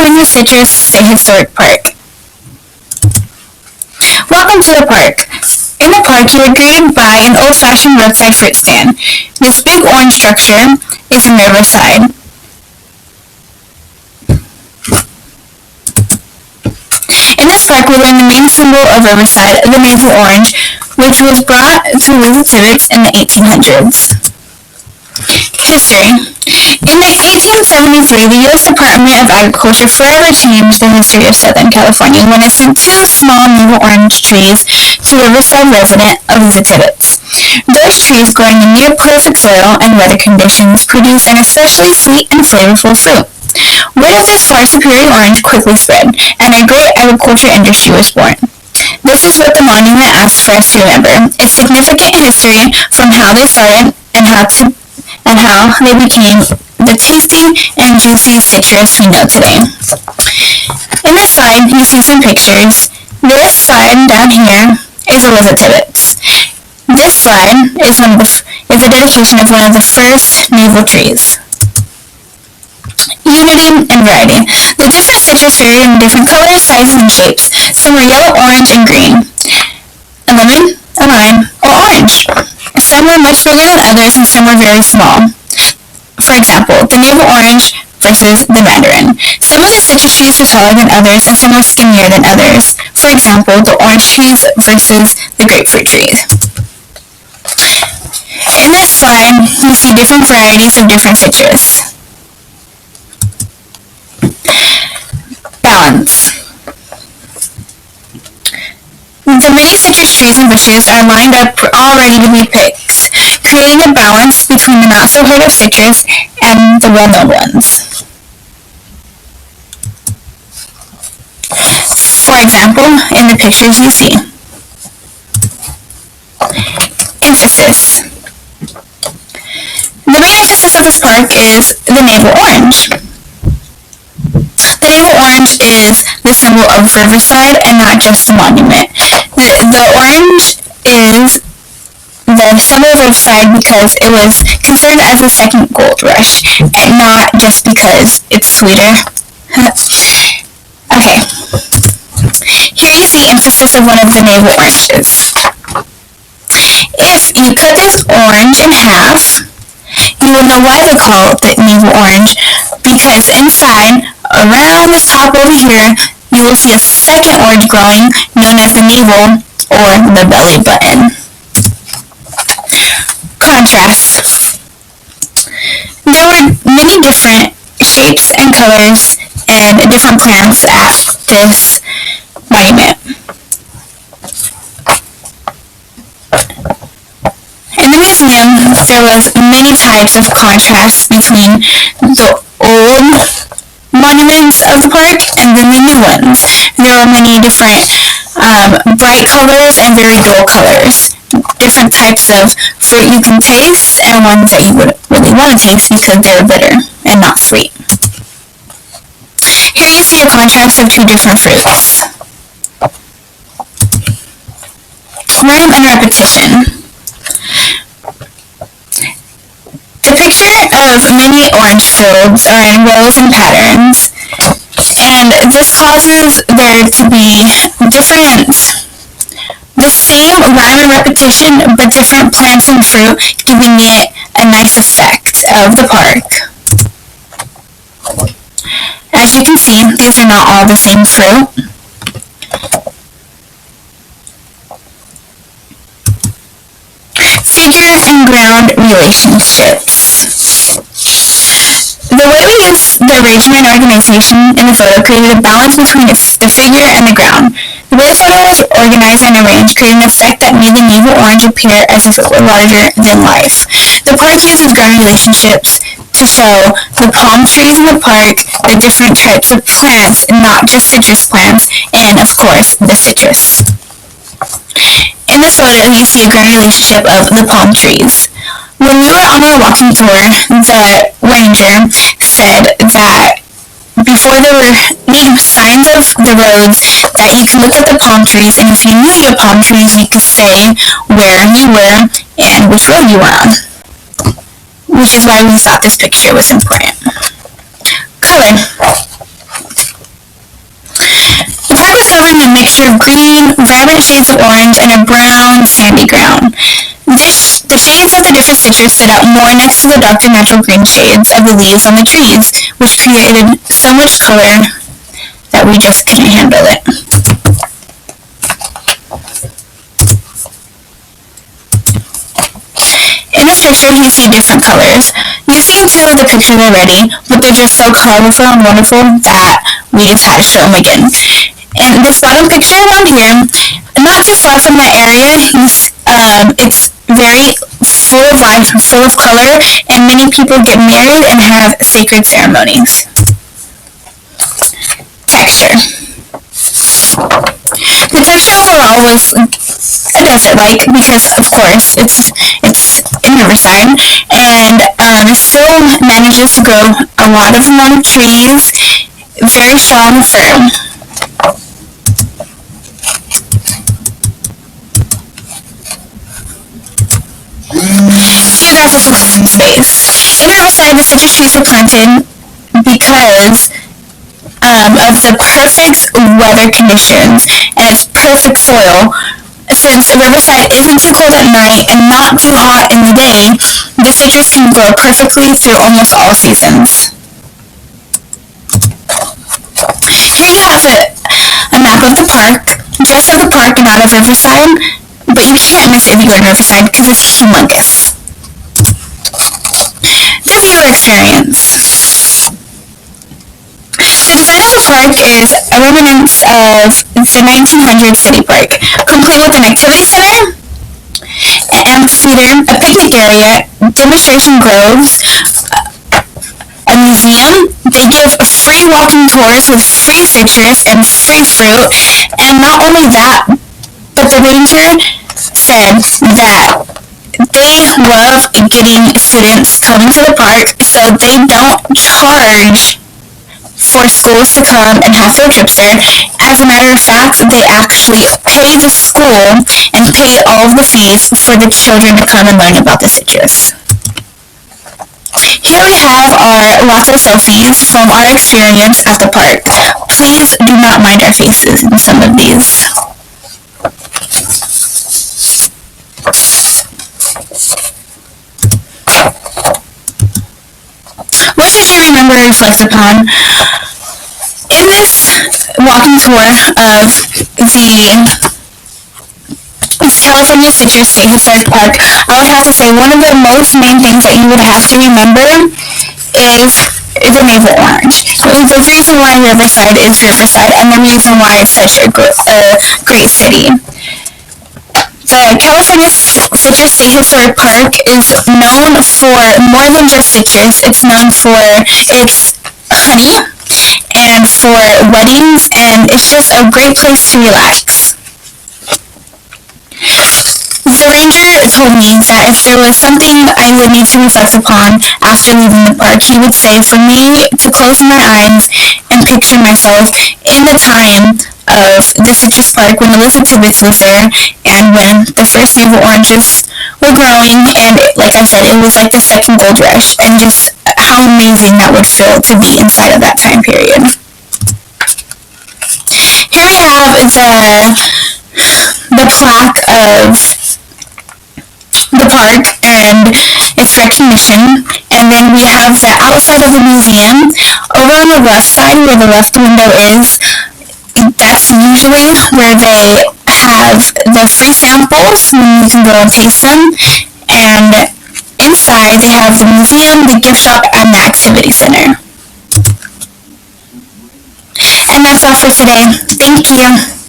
California Citrus State Historic Park. Welcome to the park. In the park, you are greeted by an old-fashioned roadside fruit stand. This big orange structure is from Riverside. In this park, we learn the main symbol of Riverside, the navel orange, which was brought to Little Tibbetts in the 1800s. History. In 1873, the U.S. Department of Agriculture forever changed the history of Southern California when it sent two small navel orange trees to Riverside resident of the Tibbetts. Those trees, growing in near perfect soil and weather conditions, produce an especially sweet and flavorful fruit. Word of this far superior orange quickly spread, and a great agriculture industry was born. This is what the monument asks for us to remember: its significant history from how they started and how they became the tasty and juicy citrus we know today. In this slide, you see some pictures. This slide down here is Elizabeth Tibbetts. This slide is a dedication of one of the first navel trees. Unity and variety. The different citrus varied in different colors, sizes, and shapes. Some were yellow, orange, and green. A lemon, a lime, or orange. Some were much bigger than others, and some were very small. For example, the navel orange versus the mandarin. Some of the citrus trees were taller than others, and some were skinnier than others. For example, the orange trees versus the grapefruit trees. In this slide, you see different varieties of different citrus. Balance. The many citrus trees and bushes are lined up all ready to be picked, creating a balance between the not-so-heard of citrus and the well-known ones. For example, in the pictures you see. Emphasis. The main emphasis of this park is the navel orange. The navel orange is the symbol of Riverside and not just the monument. The orange is the symbol of Riverside because it was considered as the second gold rush, and not just because it's sweeter. Okay. Here you see emphasis of one of the navel oranges. If you cut this orange in half, you will know why they call it the navel orange, because inside, around this top over here, you will see a second orange growing, known as the navel or the belly button. Contrast. There were many different shapes and colors and different plants at this monument. In the museum, there was many types of contrasts between the old monuments of the park and then the new ones. There were many different bright colors and very dull colors. Different types of fruit you can taste and ones that you would really want to taste because they're bitter and not sweet. Here you see a contrast of two different fruits. Rhyme and repetition. The picture of many orange fields are in rows and patterns, and this causes there to be the same rhyme and repetition, but different plants and fruit, giving it a nice effect of the park. As you can see, these are not all the same fruit. Figure and ground relationships. The way we use the arrangement and organization in the photo created a balance between the figure and the ground. The way the photo was organized and arranged created an effect that made the navel orange appear as if it were larger than life. The park uses ground relationships to show the palm trees in the park, the different types of plants, not just citrus plants, and of course, the citrus. In this photo, you see a ground relationship of the palm trees. When we were on our walking tour, the ranger said that before there were named signs of the roads, that you can look at the palm trees, and if you knew your palm trees, you could say where you were and which road you were on. Which is why we thought this picture was important. Color. of green, vibrant shades of orange, and a brown, sandy ground. The shades of the different citrus stood out more next to the darker natural green shades of the leaves on the trees, which created so much color that we just couldn't handle it. In this picture, you see different colors. You've seen two of the pictures already, but they're just so colorful and wonderful that we just had to show them again. And this bottom picture around here, not too far from that area, it's very full of life, full of color, and many people get married and have sacred ceremonies. Texture. The texture overall was a desert-like because, of course, it's in Riverside, and it still manages to grow a lot of amount of trees, very strong and firm. Geographical space. In Riverside, the citrus trees were planted because of the perfect weather conditions and its perfect soil. Since Riverside isn't too cold at night and not too hot in the day, the citrus can grow perfectly through almost all seasons. Here you have a map of the park, just of the park and not of Riverside, but you can't miss it if you go to Riverside because it's humongous. The viewer experience. The design of the park is a remnants of the 1900 city park, complete with an activity center, an amphitheater, a picnic area, demonstration groves, a museum. They give free walking tours with free citrus and free fruit, and not only that, but the ranger said that they love getting students coming to the park, so they don't charge for schools to come and have field trips there. As a matter of fact, they actually pay the school and pay all of the fees for the children to come and learn about the citrus. Here we have our lots of selfies from our experience at the park. Please do not mind our faces in some of these. What should you remember and reflect upon? In this walking tour of the California Citrus State Historic Park, I would have to say one of the most main things that you would have to remember is the navel orange. The reason why Riverside is Riverside and the reason why it's such a great city. The California Citrus State Historic Park is known for more than just citrus. It's known for its honey and for weddings, and it's just a great place to relax. The ranger told me that if there was something I would need to reflect upon after leaving the park, he would say for me to close my eyes and picture myself in the time of the Citrus Park when Elizabeth Tibbets was there and when the first navel oranges were growing, and like I said, it was like the second gold rush, and just how amazing that would feel to be inside of that time period. Here we have the plaque of the park and its recognition, and then we have the outside of the museum. Over on the left side where the left window is, that's usually where they have the free samples and you can go and taste them, and inside they have the museum, the gift shop, and the activity center. And that's all for today. Thank you.